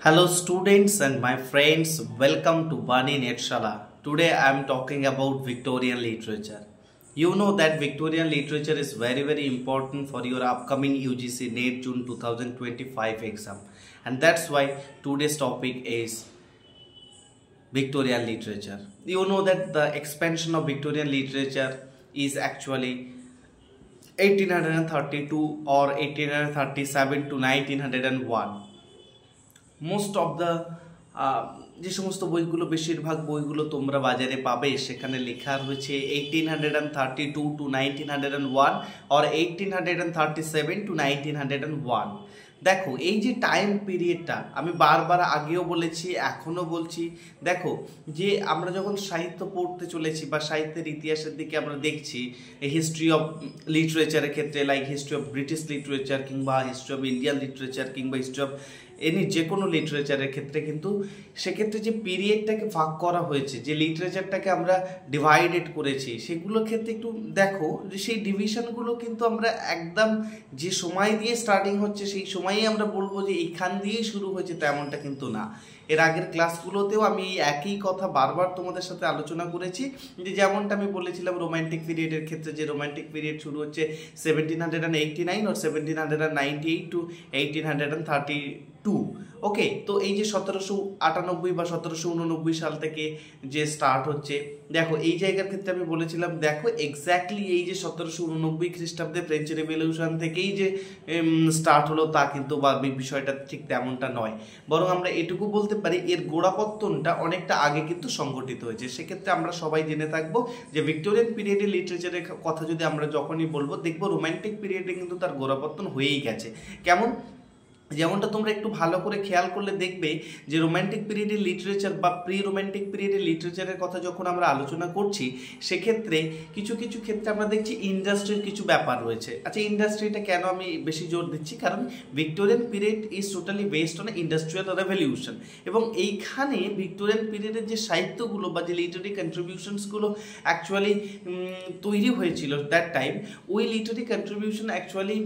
Hello students and my friends, welcome to Bani Netshala. Today I am talking about Victorian literature. You know that Victorian literature is very important for your upcoming UGC NET June 2025 exam, and that's why today's topic is Victorian literature. You know that the expansion of Victorian literature is actually 1832 or 1837 to 1901. Most of the যে সমস্ত বইগুলো বেশিরভাগ বইগুলো তোমরা বাজারে পাবে সেখানে লেখা রয়েছে 1832 টু 1901 অর 1837 টু 1901। দেখো এই যে টাইম পিরিয়ডটা আমি বারবার আগেও বলেছি এখনও বলছি। দেখো যে আমরা যখন সাহিত্য পড়তে চলেছি বা সাহিত্যের ইতিহাসের দিকে আমরা দেখছি হিস্ট্রি অফ লিটারেচারের ক্ষেত্রে like history of British literature কিংবা হিস্ট্রি অফ ইন্ডিয়ান লিটারেচার কিংবা হিস্ট্রি অফ এনি যে কোনো লিটারেচারের ক্ষেত্রে কিন্তু সেক্ষেত্রে যে পিরিয়ডটাকে ভাগ করা হয়েছে, যে লিটারেচারটাকে আমরা ডিভাইডেড করেছি, সেগুলোর ক্ষেত্রে একটু দেখো যে সেই ডিভিশনগুলো কিন্তু আমরা একদম যে সময় দিয়ে স্টার্টিং হচ্ছে সেই সময়ই আমরা বলবো যে এইখান দিয়েই শুরু হয়েছে তেমনটা কিন্তু না। এর আগের ক্লাসগুলোতেও আমি একই কথা বারবার তোমাদের সাথে আলোচনা করেছি যে যেমনটা আমি বলেছিলাম রোম্যান্টিক পিরিয়ডের ক্ষেত্রে যে রোম্যান্টিক পিরিয়ড শুরু হচ্ছে 1789 or 1798 টু 1832। ওকে, তো এই যে 1798 বা 1789 সাল থেকে যে স্টার্ট হচ্ছে, দেখো এই জায়গার ক্ষেত্রে আমি বলেছিলাম দেখো এক্স্যাক্টলি এই যে 1789 খ্রিস্টাব্দে ফ্রেঞ্চ রেভলিউশন থেকেই যে স্টার্ট হলো তা কিন্তু বা বিষয়টা ঠিক তেমনটা নয়, বরং আমরা এটুকু বলতে পারি এর গোড়াপত্তনটা অনেকটা আগে কিন্তু সংগঠিত হয়েছে। সেক্ষেত্রে আমরা সবাই জেনে থাকবো যে ভিক্টোরিয়ান পিরিয়ডের লিটারেচারের কথা যদি আমরা যখনই বলবো দেখবো রোম্যান্টিক পিরিয়ডে কিন্তু তার গোড়াপত্তন হয়েই গেছে। কেমন? যেমনটা তোমরা একটু ভালো করে খেয়াল করলে দেখবে যে রোম্যান্টিক পিরিয়ডের লিটারেচার বা প্রি রোম্যান্টিক পিরিয়ডের লিটারেচারের কথা যখন আমরা আলোচনা করছি সেক্ষেত্রে কিছু ক্ষেত্রে আমরা দেখছি ইন্ডাস্ট্রির কিছু ব্যাপার রয়েছে। আচ্ছা, ইন্ডাস্ট্রিটা কেন আমি বেশি জোর দিচ্ছি? কারণ Victorian period is totally based on industrial revolution, এবং এইখানে ভিক্টোরিয়ান পিরিয়ডের যে সাহিত্যগুলো বা যে লিটারি কন্ট্রিবিউশনসগুলো অ্যাকচুয়ালি তৈরি হয়েছিল দ্যাট টাইম, ওই লিটারি কন্ট্রিবিউশন অ্যাকচুয়ালি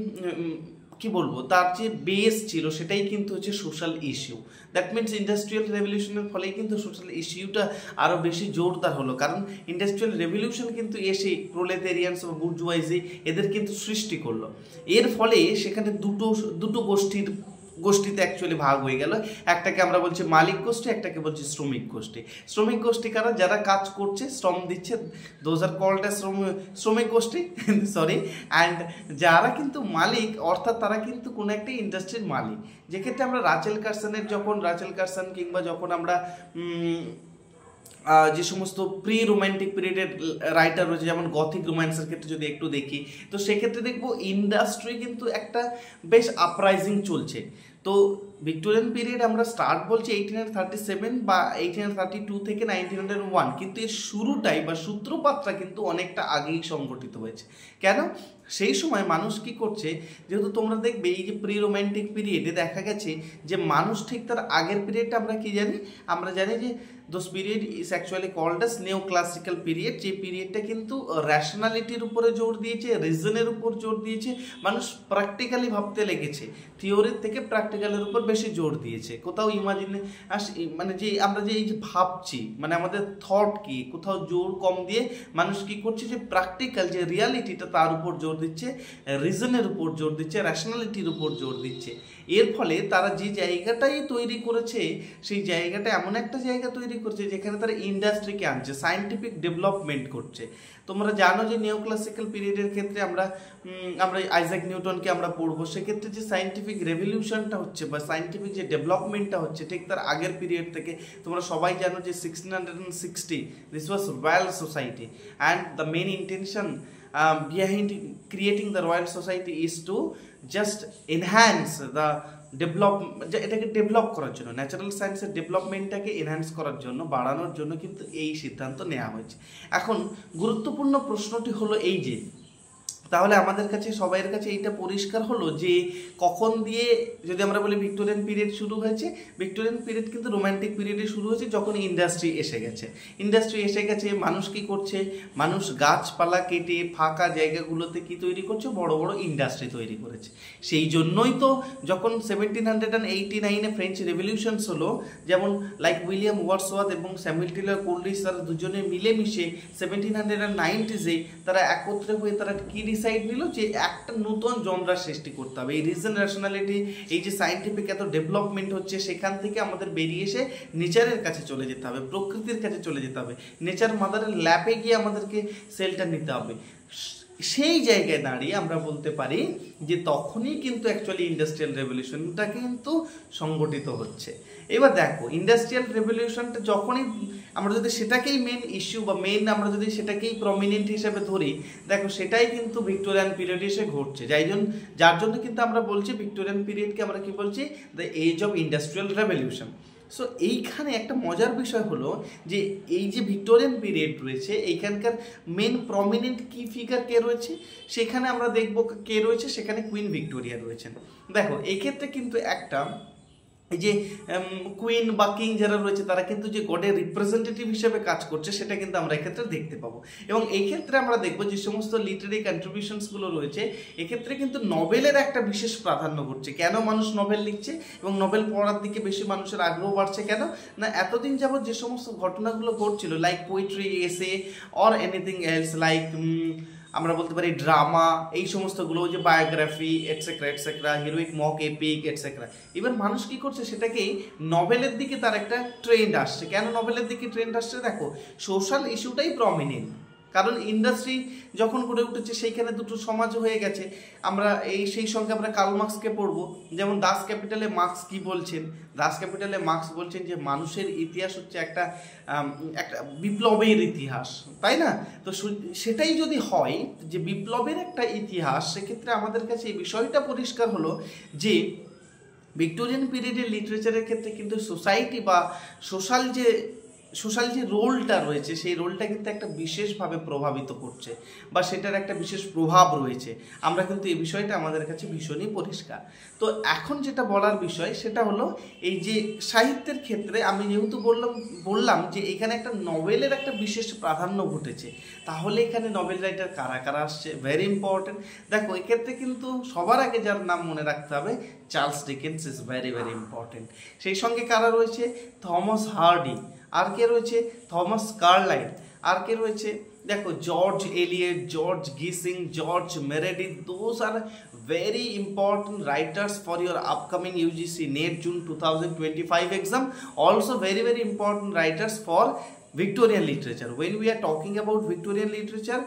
কি বলবো তার যে বেস ছিল সেটাই কিন্তু হচ্ছে social issue. That means industrial রেভলিউশনের ফলে কিন্তু সোশ্যাল ইস্যুটা আরও বেশি জোরদার হলো, কারণ ইন্ডাস্ট্রিয়াল রেভলিউশন কিন্তু এসে প্রোলেটেরিয়ানস বা বুর্জুয়াইজি এদের কিন্তু সৃষ্টি করলো। এর ফলে সেখানে দুটো গোষ্ঠীতে অ্যাকচুয়ালি ভাগ হয়ে গেল। একটাকে আমরা বলছি মালিক গোষ্ঠী, একটাকে বলছি শ্রমিক গোষ্ঠী। শ্রমিক গোষ্ঠী কারা? যারা কাজ করছে, শ্রম দিচ্ছে, দোজ আর কল্ড অ্যাজ শ্রমিক গোষ্ঠী সরি। অ্যান্ড যারা কিন্তু মালিক অর্থাৎ তারা কিন্তু কোনো একটা ইন্ডাস্ট্রির মালিক। যেক্ষেত্রে আমরা রাচেল কার্সন কিংবা যখন আমরা যে সমস্ত প্রি রোম্যান্টিক পিরিয়ডের রাইটার রয়েছে যেমন গথিক রোম্যান্সের ক্ষেত্রে যদি একটু দেখি তো সেক্ষেত্রে দেখবো ইন্ডাস্ট্রি কিন্তু একটা বেশ আপরাইজিং চলছে। তো ভিক্টোরিয়ান পিরিয়ড আমরা স্টার্ট বলছি 1837 বা 1832 থেকে 1901, কিন্তু এর শুরুটাই বা সূত্রপাতটা কিন্তু অনেকটা আগেই সংগঠিত হয়েছে। কেন? সেই সময় মানুষ কি করছে, যেহেতু তোমরা দেখবে এই যে প্রি রোম্যান্টিক পিরিয়ডে দেখা গেছে যে মানুষ ঠিক তার আগের পিরিয়ডটা আমরা কি জানি, আমরা জানি যে those period is actually called as neo classical period. যে পিরিয়ডটা কিন্তু র্যাশনালিটির উপরে জোর দিয়েছে, রিজনের উপর জোর দিয়েছে, মানুষ প্র্যাকটিক্যালি ভাবতে লেগেছে, থিওরির থেকে প্র্যাকটিক্যালের উপর বেশি জোর দিয়েছে। কোথাও মানে যে আমরা যে এই যে ভাবছি মানে আমাদের থট কি, কোথাও জোর কম দিয়ে মানুষ কি করছে যে প্র্যাকটিক্যাল যে রিয়ালিটিটা তার উপর জোর দিচ্ছে, রিজনের উপর জোর দিচ্ছে, র্যাশনালিটির উপর জোর দিচ্ছে। এর ফলে তারা যে জায়গাটাই তৈরি করেছে সেই জায়গাটা এমন একটা জায়গা তৈরি করছে যেখানে তারা ইন্ডাস্ট্রিকে আনছে, সায়েন্টিফিক ডেভেলপমেন্ট করছে। তোমরা জানো যে নিও ক্লাসিক্যাল পিরিয়ডের ক্ষেত্রে আমরা আইজ্যাক নিউটনকে আমরা পড়বো, সেক্ষেত্রে যে সায়েন্টিফিক রেভলিউশনটা হচ্ছে বা সায়েন্টিফিক যে ডেভেলপমেন্টটা হচ্ছে ঠিক তার আগের পিরিয়ড থেকে। তোমরা সবাই জানো যে 1660 this was royal society, and the main intention behind creating the Royal Society is to just enhance the এটাকে ডেভেলপ করার জন্য, ন্যাচারাল সায়েন্সের ডেভেলপমেন্টটাকে এনহ্যান্স করার জন্য, বাড়ানোর জন্য কিন্তু এই সিদ্ধান্ত নেওয়া হয়েছে। এখন গুরুত্বপূর্ণ প্রশ্নটি হলো এই যে তাহলে আমাদের কাছে সবাইয়ের কাছে এইটা পরিষ্কার হলো যে কখন দিয়ে যদি আমরা বলি ভিক্টোরিয়ান পিরিয়ড শুরু হয়েছে, ভিক্টোরিয়ান পিরিয়ড কিন্তু রোম্যান্টিক পিরিয়ডে শুরু হয়েছে যখন ইন্ডাস্ট্রি এসে গেছে। ইন্ডাস্ট্রি এসে গেছে, মানুষ কি করছে, মানুষ গাছপালা কেটে ফাঁকা জায়গাগুলোতে কি তৈরি করছে, বড় বড় ইন্ডাস্ট্রি তৈরি করেছে। সেই জন্যই তো যখন 1789-এ ফ্রেঞ্চ রেভলিউশনস হলো, যেমন লাইক উইলিয়াম ওয়ার্ডসওয়ার্থ এবং স্যামুয়েল টেলর কোলরিজ তারা দুজনে মিলেমিশে 1790-এ তারা একত্রে হয়ে তারা কি ডিসাইড নিল যে একটা নতুন জনরা সৃষ্টি করতে হবে। এই রিজন রেশনালিটি, এই যে সায়েন্টিফিক এত ডেভেলপমেন্ট হচ্ছে, সেখান থেকে আমাদের বেরিয়ে এসে নেচারের কাছে চলে যেতে হবে, প্রকৃতির কাছে চলে যেতে হবে, নেচার মাদারের ল্যাপে গিয়ে আমাদেরকে সেলটা নিতে হবে। সেই জায়গায় দাঁড়িয়ে আমরা বলতে পারি যে তখনই কিন্তু অ্যাকচুয়ালি ইন্ডাস্ট্রিয়াল রেভলিউশনটা কিন্তু সংগঠিত হচ্ছে। এবার দেখো ইন্ডাস্ট্রিয়াল রেভলিউশনটা যখনই আমরা যদি সেটাকেই মেন ইস্যু বা মেন আমরা যদি সেটাকেই প্রমিনেন্ট হিসেবে ধরি, দেখো সেটাই কিন্তু ভিক্টোরিয়ান পিরিয়ডে এসে ঘটছে। যার জন্য কিন্তু আমরা বলছি ভিক্টোরিয়ান পিরিয়ডকে আমরা কি বলছি, the age of industrial revolution. So এইখানে একটা মজার বিষয় হলো যে এই যে ভিক্টোরিয়ান পিরিয়ড রয়েছে, এইখানকার মেন প্রমিনেন্ট কি ফিগার কে রয়েছে, সেখানে আমরা দেখব কে রয়েছে, সেখানে কুইন ভিক্টোরিয়া রয়েছেন। দেখো এই ক্ষেত্রে কিন্তু একটা এই যে কুইন বা কিং যারা রয়েছে তারা কিন্তু যে গডের রিপ্রেজেন্টেটিভ হিসেবে কাজ করছে, সেটা কিন্তু আমরা এক্ষেত্রে দেখতে পাবো। এবং এই ক্ষেত্রে আমরা দেখবো যে সমস্ত লিটারি কন্ট্রিবিউশনসগুলো রয়েছে, এক্ষেত্রে কিন্তু নোবেলের একটা বিশেষ প্রাধান্য ঘটছে। কেন মানুষ নোবেল লিখছে এবং নোবেল পড়ার দিকে বেশি মানুষের আগ্রহ বাড়ছে, কেন না এতদিন যাবৎ যে সমস্ত ঘটনাগুলো ঘটছিল লাইক পোয়েট্রি, এসে অর এনিথিং এলস লাইক আমরা বলতে পারি ড্রামা, এই সমস্তগুলো যে biography etcetera etcetera, heroic mock epic etcetera, এবার মানুষ কি করছে সেটাকেই নভেলের দিকে তার একটা ট্রেন্ড আসছে। কেন নভেলের দিকে ট্রেন্ড আসছে, দেখো সোশ্যাল ইস্যুটাই প্রমিনেন্ট, কারণ ইন্ডাস্ট্রি যখন গড়ে উঠেছে সেইখানে দুটো সমাজ হয়ে গেছে। আমরা সেই সঙ্গে আমরা কার্ল মার্কসকে পড়বো, যেমন দাস ক্যাপিটালে মার্কস কি বলছেন, দাস ক্যাপিটালে মার্কস বলছেন যে মানুষের ইতিহাস হচ্ছে একটা বিপ্লবের ইতিহাস, তাই না? তো সেটাই যদি হয় যে বিপ্লবের একটা ইতিহাস, সেক্ষেত্রে আমাদের কাছে এই বিষয়টা পরিষ্কার হলো যে ভিক্টোরিয়ান পিরিয়ডের লিটারেচারের ক্ষেত্রে কিন্তু সোসাইটি বা সোশ্যাল যে রোলটা রয়েছে, সেই রোলটা কিন্তু একটা বিশেষভাবে প্রভাবিত করছে বা সেটার একটা বিশেষ প্রভাব রয়েছে। আমরা কিন্তু এই বিষয়টা আমাদের কাছে ভীষণই পরিষ্কার। তো এখন যেটা বলার বিষয় সেটা হলো এই যে সাহিত্যের ক্ষেত্রে আমি যেহেতু বললাম যে এখানে একটা নভেলের একটা বিশেষ প্রাধান্য ঘটেছে, তাহলে এখানে নভেল রাইটার কারা কারা আসছে, ভেরি ইম্পর্টেন্ট। দেখো এক্ষেত্রে কিন্তু সবার আগে যার নাম মনে রাখতে হবে, Charles Dickens is very very important. সেই সঙ্গে কারা রয়েছে, থমাস হার্ডি, আর কে রয়েছে থমাস কার্লাইল, আর কে রয়েছে দেখো জর্জ এলিয়ট, জর্জ গিসিং, George Meredith. Those are very important writers for your upcoming UGC NET June 2025 exam. Also very important writers for Victorian literature. When we are talking about Victorian literature,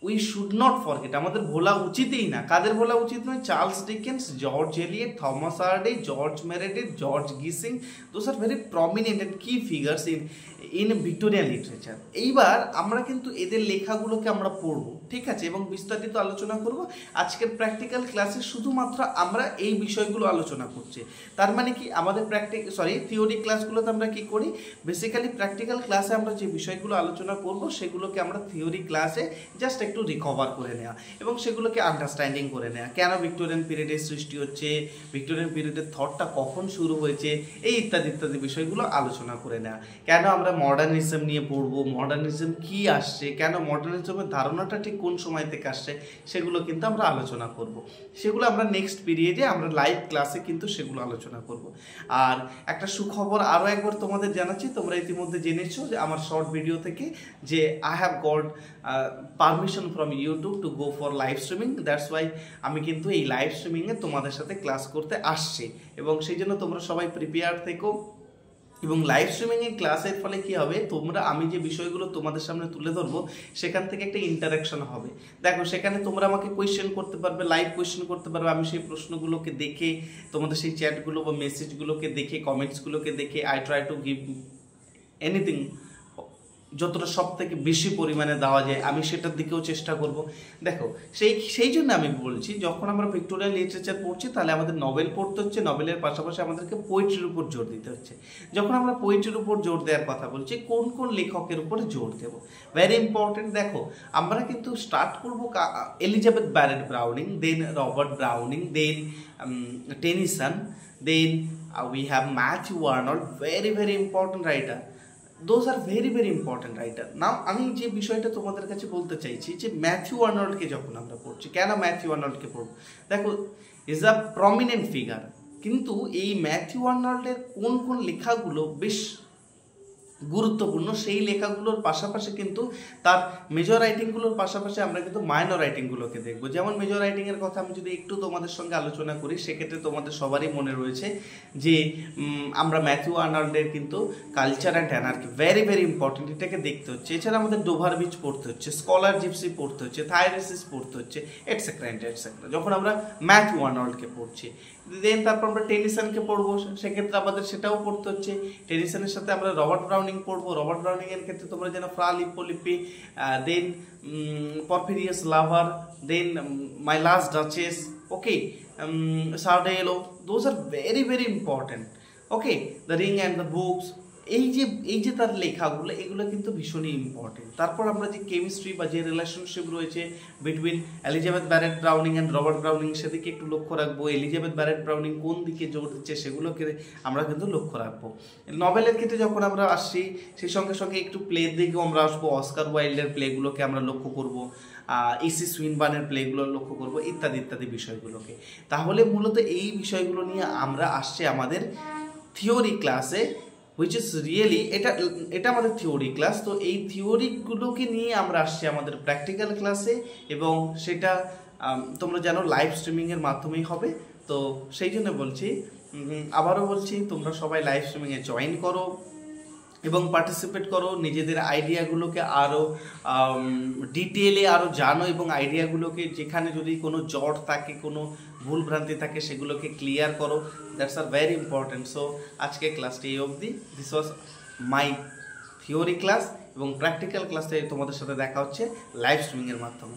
we should not forget, আমাদের ভোলা উচিতই না। কাদের ভোলা উচিত নয়? Charles Dickens, George Eliot, Thomas Hardy, George Meredith, George গিসিং। Those are very prominent and key figures in Victorian literature. এইবার আমরা কিন্তু এদের লেখাগুলোকে আমরা পড়বো, ঠিক আছে, এবং বিস্তারিত আলোচনা করব। আজকের প্র্যাকটিক্যাল ক্লাসে শুধুমাত্র আমরা এই বিষয়গুলো আলোচনা করছি। তার মানে কি আমাদের থিওরি ক্লাসগুলোতে আমরা কি করি, বেসিক্যালি প্র্যাকটিক্যাল ক্লাসে আমরা যে বিষয়গুলো আলোচনা করব সেগুলোকে আমরা থিওরি ক্লাসে জাস্ট একটু রিকভার করে নেওয়া এবং সেগুলোকে আন্ডারস্ট্যান্ডিং করে নেওয়া। কেন ভিক্টোরিয়ান পিরিয়ডের সৃষ্টি হচ্ছে, ভিক্টোরিয়ান পিরিয়ডের থটটা কখন শুরু হয়েছে, এই ইত্যাদি ইত্যাদি বিষয়গুলো আলোচনা করে নেওয়া। কেন আমরা মডার্নিজম নিয়ে পড়বো, মডার্নিজম কি আসছে, কেন মডার্নিজমের ধারণাটা ঠিক কোন সময় থেকে আসছে, সেগুলো কিন্তু আমরা আলোচনা করব। সেগুলো আমরা নেক্সট পিরিয়ডে আমরা লাইভ ক্লাসে কিন্তু সেগুলো আলোচনা করব। আর একটা সুখবর আরও একবার তোমাদের জানাচ্ছি, তোমরা ইতিমধ্যে জেনেছো যে আমার শর্ট ভিডিও থেকে যে I have got permission from YouTube to go for live streaming. That's why আমি কিন্তু এই লাইভ স্ট্রিমিংয়ে তোমাদের সাথে ক্লাস করতে আসছি এবং সেই জন্য তোমরা সবাই প্রিপেয়ার থেকো। এবং লাইভ স্ট্রিমিংয়ে ক্লাসের ফলে কি হবে, আমি যে বিষয়গুলো তোমাদের সামনে তুলে ধরবো সেখান থেকে একটা ইন্টারাকশন হবে। দেখো সেখানে তোমরা আমাকে কোয়েশ্চেন করতে পারবে, লাইভ কোয়েশ্চেন করতে পারবে। আমি সেই প্রশ্নগুলোকে দেখে, তোমাদের সেই চ্যাটগুলো বা মেসেজগুলোকে দেখে, কমেন্টসগুলোকে দেখে I try to give anything যতটা সব থেকে বেশি পরিমাণে দেওয়া যায় আমি সেটার দিকেও চেষ্টা করব। দেখো সেই জন্য আমি বলছি, যখন আমরা ভিক্টোরিয়ান লিটারেচার পড়ছি তাহলে আমাদের নভেল পড়তে হচ্ছে, নভেলের পাশাপাশি আমাদেরকে পোয়েট্রির উপর জোর দিতে হচ্ছে। যখন আমরা পোয়েট্রির উপর জোর দেওয়ার কথা বলছি, কোন কোন লেখকের উপর জোর দেব, ভেরি ইম্পর্টেন্ট। দেখো আমরা কিন্তু স্টার্ট করব Elizabeth Barrett Browning, then Robert Browning, then Tennyson, then we have Matthew Arnold, very important writer. Those are very important writer. Now আমি যে বিষয়টা তোমাদের কাছে বলতে চাইছি যে ম্যাথিউ আর্নল্ডকে যখন আমরা পড়ছি, কেন ম্যাথিউ আর্নল্ডকে পড়ব? দেখো ইজ আ প্রমিনেন্ট ফিগার, কিন্তু এই ম্যাথিউ আর্নল্ডের কোন কোন লেখাগুলো বেশ গুরুত্বপূর্ণ, সেই লেখাগুলোর পাশাপাশি কিন্তু তার মেজর রাইটিংগুলোর পাশাপাশি আমরা কিন্তু মাইনর রাইটিংগুলোকে দেখবো। যেমন মেজর রাইটিংয়ের কথা আমি যদি একটু তোমাদের সঙ্গে আলোচনা করি, সেক্ষেত্রে তোমাদের সবারই মনে রয়েছে যে আমরা ম্যাথিউ আর্নল্ডের কিন্তু culture and anarchy very important, এটাকে দেখতে হচ্ছে। এছাড়া আমাদের ডোভার বিচ পড়তে হচ্ছে, স্কলার জিপসি পড়তে হচ্ছে, থাইরেসিস পড়তে হচ্ছে, এটসেট্রা যখন আমরা ম্যাথিউ আর্নল্ডকে পড়ছি। দেন তারপর আমরা টেনিসনকে পড়বো, সেক্ষেত্রে আমাদের সেটাও পড়তে হচ্ছে। টেনিসনের সাথে আমরা রবার্ট ব্রাউনিং পড়বো, রবার্ট ব্রাউনিং এর ক্ষেত্রে তোমরা যেন Fra Lippo Lippi, then Porphyria's lover, then my last duchess, okay, Sordello, those are very important. Okay, the ring and the books, এই যে তার লেখাগুলো, এগুলো কিন্তু ভীষণই ইম্পর্টেন্ট। তারপর আমরা যে কেমিস্ট্রি বা যে রিলেশনশিপ রয়েছে between Elizabeth Barrett Browning and Robert Browning, সেদিকে একটু লক্ষ্য রাখবো। এলিজাবেথ ব্যারেট ব্রাউনিং কোন দিকে জোর দিচ্ছে সেগুলোকে আমরা কিন্তু লক্ষ্য রাখবো। নভেলের ক্ষেত্রে যখন আমরা আসছি, সেই সঙ্গে সঙ্গে একটু প্লের দিকেও আমরা আসবো। অস্কার ওয়াইল্ডের প্লেগুলোকে আমরা লক্ষ্য করবো, ইসি সুইনবার্নের প্লেগুলো লক্ষ্য করবো, ইত্যাদি বিষয়গুলোকে। তাহলে মূলত এই বিষয়গুলো নিয়ে আমরা আসছি আমাদের থিওরি ক্লাসে, হুইচ ইজ রিয়েলি এটা আমাদের থিওরি ক্লাস। তো এই থিওরিগুলোকে নিয়ে আমরা আসছি আমাদের প্র্যাকটিক্যাল ক্লাসে, এবং সেটা তোমরা জানো লাইভ স্ট্রিমিংয়ের মাধ্যমেই হবে। তো সেই জন্য বলছি, আবারও বলছি, তোমরা সবাই লাইভ স্ট্রিমিংয়ে জয়েন করো এবং পার্টিসিপেট করো, নিজেদের আইডিয়াগুলোকে আরও ডিটেলে আরও জানো, এবং আইডিয়াগুলোকে যেখানে যদি কোনো জট থাকে, কোনো ভুলভ্রান্তি থাকে, সেগুলোকে ক্লিয়ার করো। That's R very important. So আজকে ক্লাসটি এই অবধি। This was my theory class, এবং প্র্যাকটিক্যাল ক্লাসে তোমাদের সাথে দেখা হচ্ছে লাইভ স্ট্রিমিংয়ের মাধ্যমে।